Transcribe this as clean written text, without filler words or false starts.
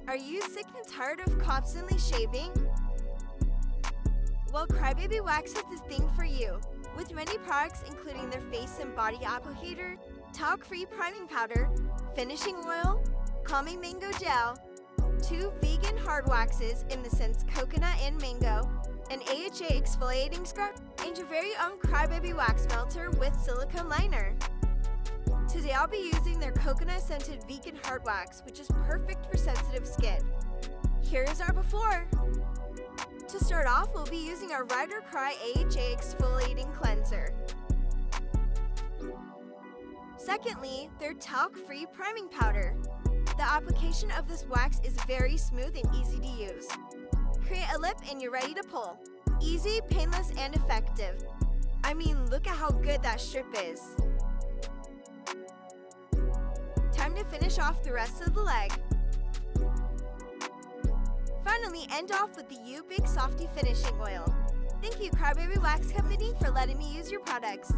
Are you sick and tired of constantly shaving? Well, Crybaby Wax has this thing for you. With many products including their face and body applicator, talc-free priming powder, finishing oil, calming mango gel, 2 vegan hard waxes in the scents coconut and mango, an AHA exfoliating scrub, and your very own Crybaby Wax melter with silicone liner. Today I'll be using their coconut-scented vegan hard wax, which is perfect for sensitive skin. Here is our before. To start off, we'll be using our Ride or Cry AHA exfoliating cleanser. Secondly, their talc-free priming powder. The application of this wax is very smooth and easy to use. Create a lip and you're ready to pull. Easy, painless, and effective. I mean, look at how good that strip is. Time to finish off the rest of the leg. Finally, end off with the You Big Softy finishing oil. Thank you, Crybaby Wax Company, for letting me use your products.